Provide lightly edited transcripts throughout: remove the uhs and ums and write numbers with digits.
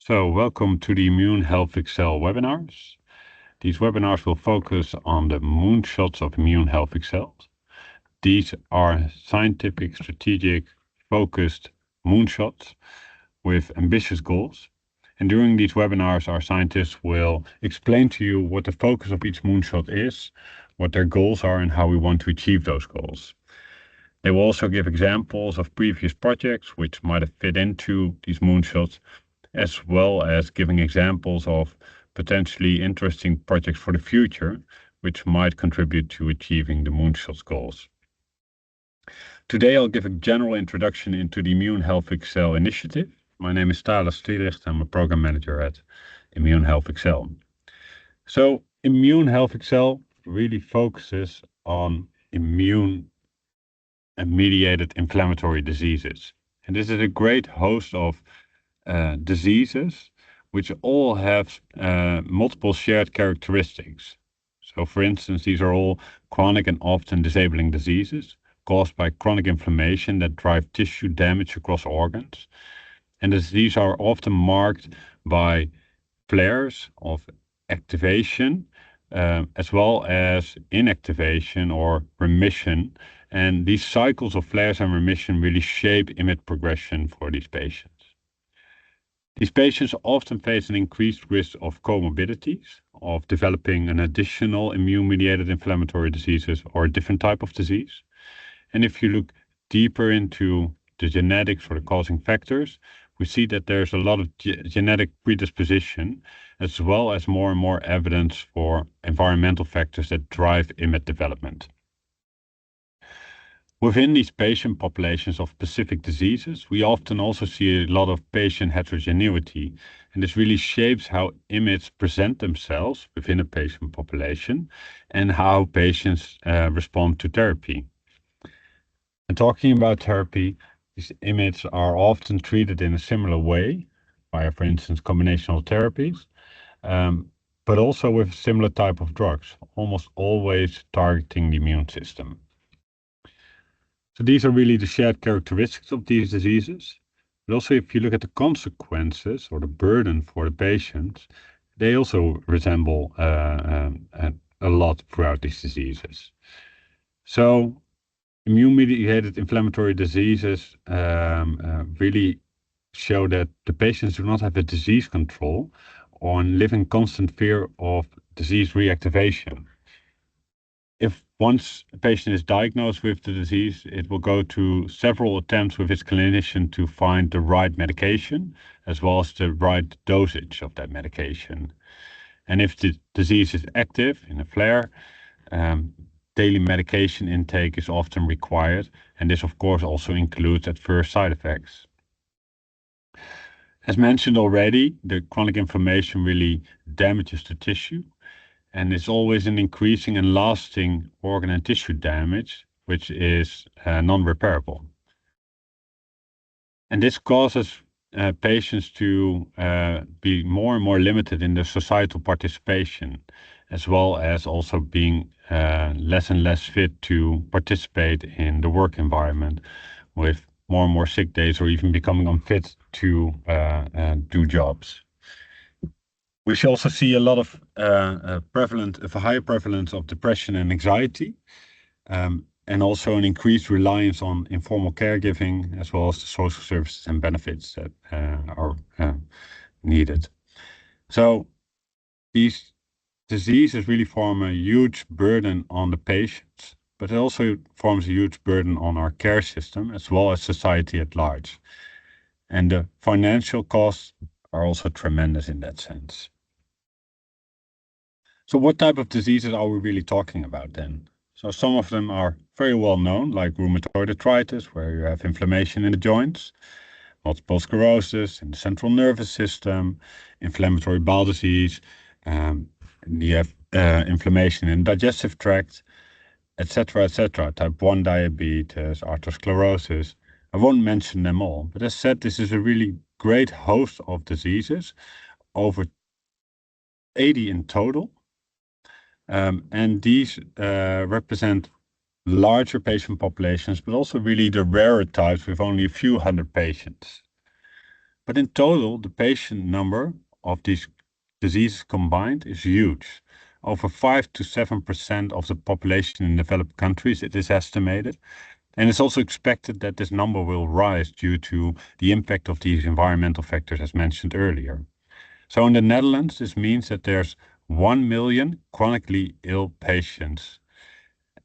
So welcome to the ImmuneHealthXL webinars. These webinars will focus on the moonshots of ImmuneHealthXL. These are scientific, strategic, focused moonshots with ambitious goals. And during these webinars, our scientists will explain to you what the focus of each moonshot is, what their goals are, and how we want to achieve those goals. They will also give examples of previous projects which might have fit into these moonshots, as well as giving examples of potentially interesting projects for the future, which might contribute to achieving the moonshots goals. Today I'll give a general introduction into the ImmuneHealthXL initiative. My name is Thales Stielicht. I'm a program manager at ImmuneHealthXL. So ImmuneHealthXL really focuses on immune-mediated inflammatory diseases. And this is a great host of diseases which all have multiple shared characteristics. So for instance, these are all chronic and often disabling diseases caused by chronic inflammation that drive tissue damage across organs. And these are often marked by flares of activation as well as inactivation or remission. And these cycles of flares and remission really shape image progression for these patients. These patients often face an increased risk of comorbidities, of developing an additional immune-mediated inflammatory diseases or a different type of disease. And if you look deeper into the genetics or the causing factors, we see that there's a lot of genetic predisposition, as well as more and more evidence for environmental factors that drive IMiD development. Within these patient populations of specific diseases, we often also see a lot of patient heterogeneity, and this really shapes how IMiDs present themselves within a patient population and how patients respond to therapy. And talking about therapy, these IMiDs are often treated in a similar way, by, for instance, combinational therapies, but also with a similar type of drugs, almost always targeting the immune system. So these are really the shared characteristics of these diseases. But also if you look at the consequences or the burden for the patients, they also resemble a lot throughout these diseases. So immune-mediated inflammatory diseases really show that the patients do not have a disease control or live in constant fear of disease reactivation. If once a patient is diagnosed with the disease, it will go to several attempts with his clinician to find the right medication, as well as the right dosage of that medication. And if the disease is active in a flare, daily medication intake is often required, and this of course also includes adverse side effects. As mentioned already, the chronic inflammation really damages the tissue, and it's always an increasing and lasting organ and tissue damage, which is non-repairable. And this causes patients to be more and more limited in their societal participation, as well as also being less and less fit to participate in the work environment, with more and more sick days or even becoming unfit to do jobs. We should also see a lot of a higher prevalence of depression and anxiety, and also an increased reliance on informal caregiving, as well as the social services and benefits that are needed. So these diseases really form a huge burden on the patients, but it also forms a huge burden on our care system, as well as society at large. And the financial costs are also tremendous in that sense. So what type of diseases are we really talking about then? So some of them are very well known, like rheumatoid arthritis, where you have inflammation in the joints, multiple sclerosis in the central nervous system, inflammatory bowel disease, you have inflammation in the digestive tract, etc., etc., type 1 diabetes, atherosclerosis. I won't mention them all, but as said, this is a really great host of diseases, over 80 in total. And these represent larger patient populations, but also really the rarer types with only a few hundred patients. But in total, the patient number of these diseases combined is huge. Over 5 to 7% of the population in developed countries, it is estimated. And it's also expected that this number will rise due to the impact of these environmental factors as mentioned earlier. So in the Netherlands, this means that there's 1 million chronically ill patients.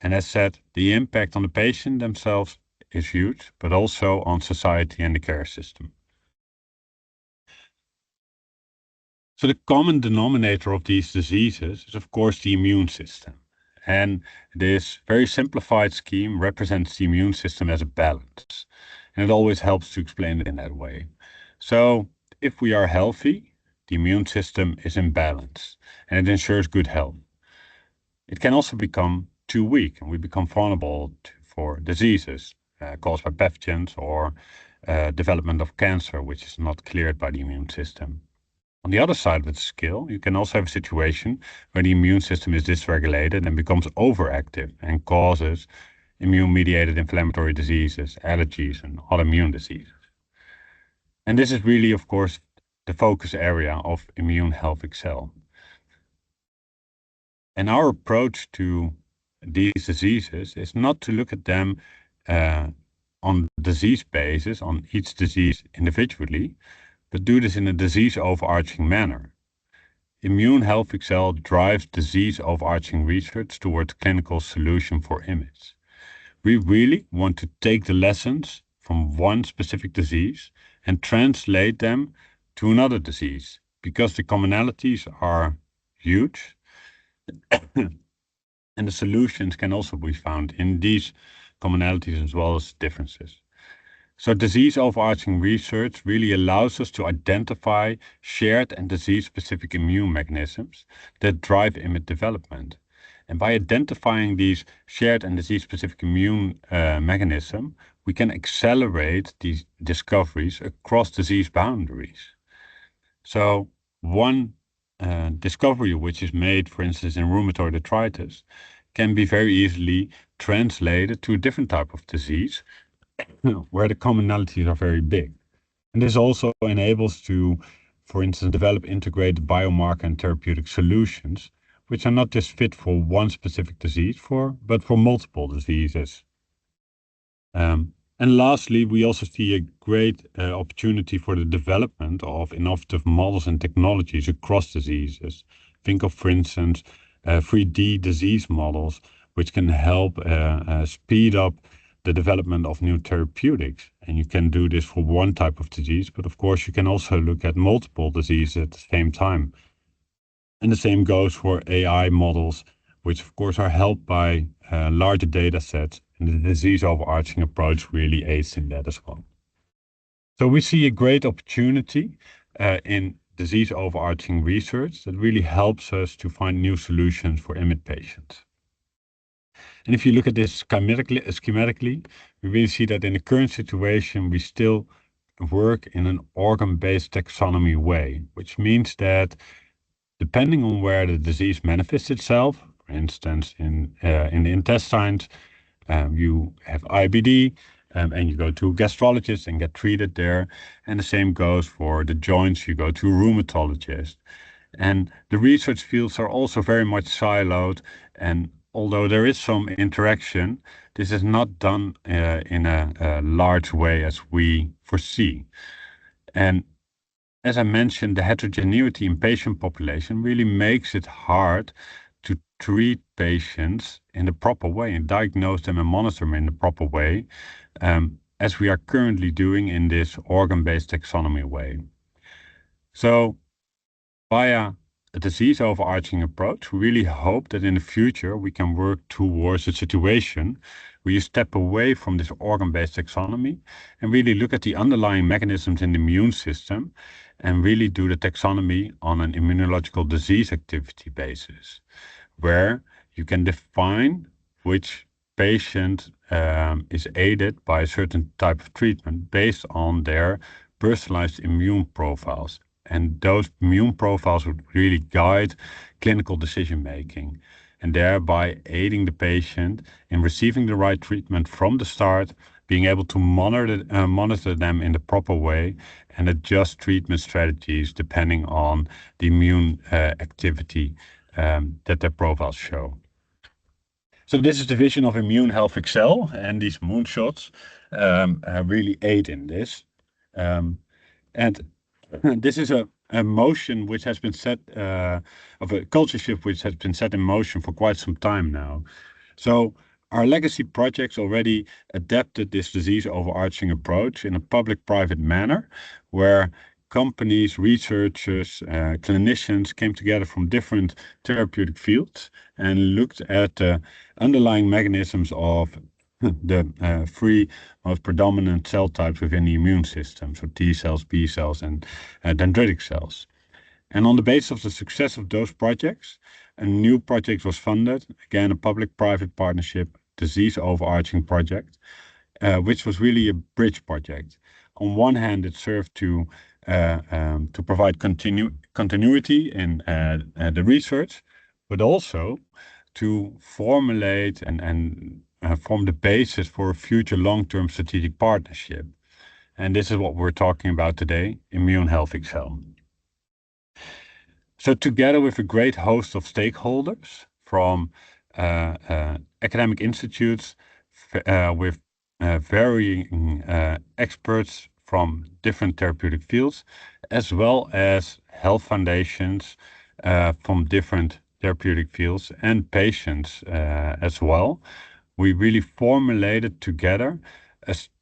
And as said, the impact on the patient themselves is huge, but also on society and the care system. So the common denominator of these diseases is, of course, the immune system. And this very simplified scheme represents the immune system as a balance. And it always helps to explain it in that way. So if we are healthy, the immune system is in balance and it ensures good health. It can also become too weak and we become vulnerable for diseases caused by pathogens or development of cancer, which is not cleared by the immune system. On the other side of the scale, you can also have a situation where the immune system is dysregulated and becomes overactive and causes immune-mediated inflammatory diseases, allergies, and autoimmune diseases. And this is really, of course, the focus area of ImmuneHealthXL. And our approach to these diseases is not to look at them on disease basis, on each disease individually, but do this in a disease overarching manner. ImmuneHealthXL drives disease overarching research towards clinical solution for IMiDs. We really want to take the lessons from one specific disease and translate them to another disease because the commonalities are huge and the solutions can also be found in these commonalities as well as differences. So disease overarching research really allows us to identify shared and disease-specific immune mechanisms that drive IMiD development. And by identifying these shared and disease-specific immune mechanisms, we can accelerate these discoveries across disease boundaries. So one discovery which is made, for instance, in rheumatoid arthritis, can be very easily translated to a different type of disease where the commonalities are very big. And this also enables to, for instance, develop integrated biomarker and therapeutic solutions, which are not just fit for one specific disease, but for multiple diseases. And lastly, we also see a great opportunity for the development of innovative models and technologies across diseases. Think of, for instance, 3D disease models, which can help speed up the development of new therapeutics. And you can do this for one type of disease, but of course you can also look at multiple diseases at the same time. And the same goes for AI models, which of course are helped by larger data sets, and the disease overarching approach really aids in that as well. So we see a great opportunity in disease overarching research that really helps us to find new solutions for IMiD patients. And if you look at this schematically, we really see that in the current situation, we still work in an organ-based taxonomy way, which means that depending on where the disease manifests itself, for instance, in the intestines, you have IBD, and you go to a gastrologist and get treated there. And the same goes for the joints, you go to a rheumatologist. And the research fields are also very much siloed, and although there is some interaction, this is not done in a large way as we foresee. And as I mentioned, the heterogeneity in patient population really makes it hard to treat patients in the proper way and diagnose them and monitor them in the proper way, as we are currently doing in this organ-based taxonomy way. So via a disease overarching approach, we really hope that in the future we can work towards a situation where you step away from this organ-based taxonomy and really look at the underlying mechanisms in the immune system and really do the taxonomy on an immunological disease activity basis, where you can define which patient is aided by a certain type of treatment based on their personalized immune profiles. And those immune profiles would really guide clinical decision making and thereby aiding the patient in receiving the right treatment from the start being able to monitor them in the proper way and adjust treatment strategies depending on the immune activity that their profiles show. So this is the vision of ImmuneHealthXL, and these moonshots really aid in this. And this is a motion which has been set, of a culture shift which has been set in motion for quite some time now. So our legacy projects already adapted this disease overarching approach in a public-private manner, where companies, researchers, clinicians came together from different therapeutic fields and looked at the underlying mechanisms of the three most predominant cell types within the immune system, so T cells, B cells, and dendritic cells. And on the basis of the success of those projects, a new project was funded, again a public-private partnership, disease overarching project, which was really a bridge project. On one hand, it served to provide continuity in the research, but also to formulate and form the basis for a future long-term strategic partnership. And this is what we're talking about today, ImmuneHealthXL. So together with a great host of stakeholders from academic institutes, with varying experts from different therapeutic fields, as well as health foundations from different therapeutic fields and patients as well, we really formulated together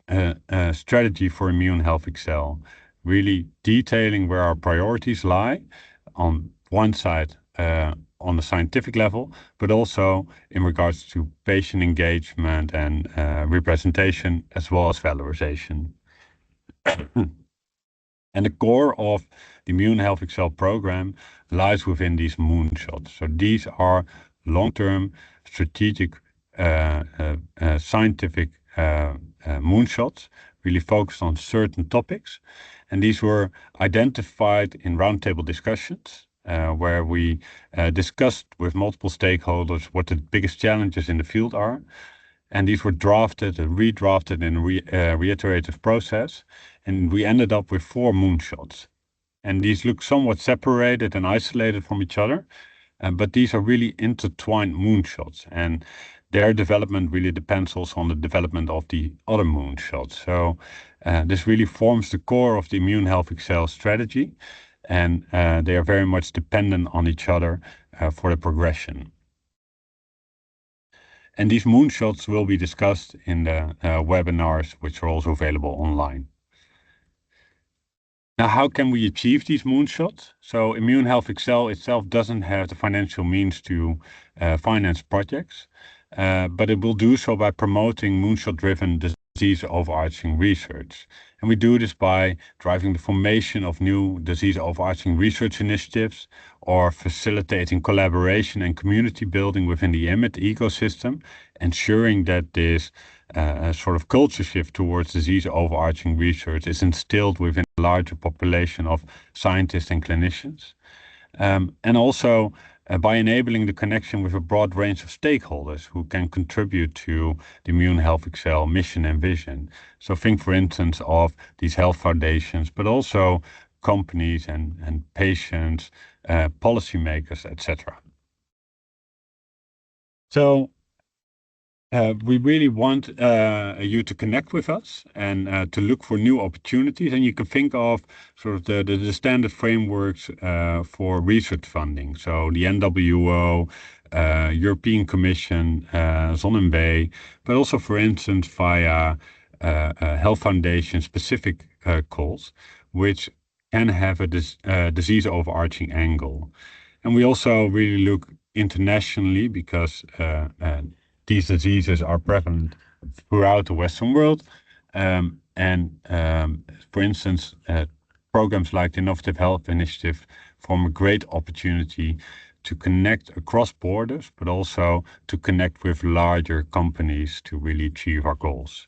a strategy for ImmuneHealthXL, really detailing where our priorities lie on one side on the scientific level, but also in regards to patient engagement and representation, as well as valorization. And the core of the ImmuneHealthXL program lies within these moonshots. So these are long-term strategic scientific moonshots, really focused on certain topics. And these were identified in roundtable discussions, where we discussed with multiple stakeholders what the biggest challenges in the field are. And these were drafted and redrafted in a reiterative process. And we ended up with 4 moonshots. And these look somewhat separated and isolated from each other, but these are really intertwined moonshots. And their development really depends also on the development of the other moonshots. So this really forms the core of the ImmuneHealthXL strategy, and they are very much dependent on each other for the progression. And these moonshots will be discussed in the webinars, which are also available online. Now, how can we achieve these moonshots? So ImmuneHealthXL itself doesn't have the financial means to finance projects, but it will do so by promoting moonshot-driven disease overarching research. And we do this by driving the formation of new disease overarching research initiatives, or facilitating collaboration and community building within the IMID ecosystem, ensuring that this sort of culture shift towards disease overarching research is instilled within a larger population of scientists and clinicians. And also by enabling the connection with a broad range of stakeholders who can contribute to the ImmuneHealthXL mission and vision. So think, for instance, of these health foundations, but also companies and patients, policymakers, etc. So we really want you to connect with us and to look for new opportunities. And you can think of sort of the standard frameworks for research funding. So the NWO, European Commission, ZonMW, but also, for instance, via health foundation specific calls, which can have a disease overarching angle. And we also really look internationally, because these diseases are prevalent throughout the Western world. For instance, programs like the Innovative Health Initiative form a great opportunity to connect across borders, but also to connect with larger companies to really achieve our goals.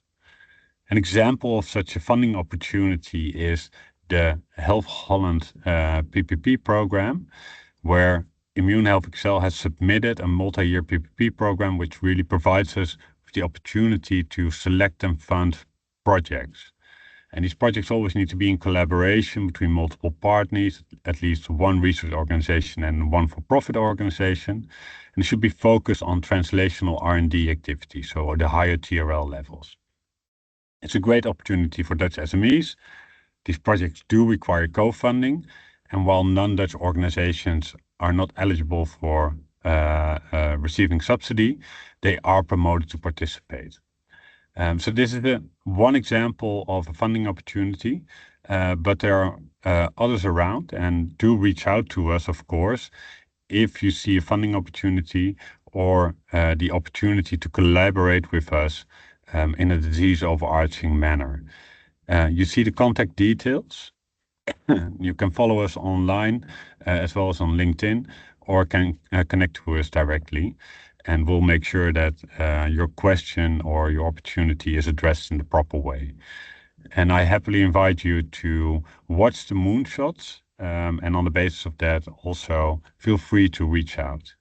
An example of such a funding opportunity is the Health Holland PPP program, where ImmuneHealthXL has submitted a multi-year PPP program, which really provides us with the opportunity to select and fund projects. And these projects always need to be in collaboration between multiple partners, at least one research organization and one for-profit organization. And it should be focused on translational R&D activities, so the higher TRL levels. It's a great opportunity for Dutch SMEs. These projects do require co-funding, and while non-Dutch organizations are not eligible for receiving subsidy, they are promoted to participate. So this is one example of a funding opportunity, but there are others around, and do reach out to us, of course, if you see a funding opportunity or the opportunity to collaborate with us in a disease overarching manner. You see the contact details. You can follow us online as well as on LinkedIn, or can connect to us directly, and we'll make sure that your question or your opportunity is addressed in the proper way. And I happily invite you to watch the moonshots, and on the basis of that, also feel free to reach out.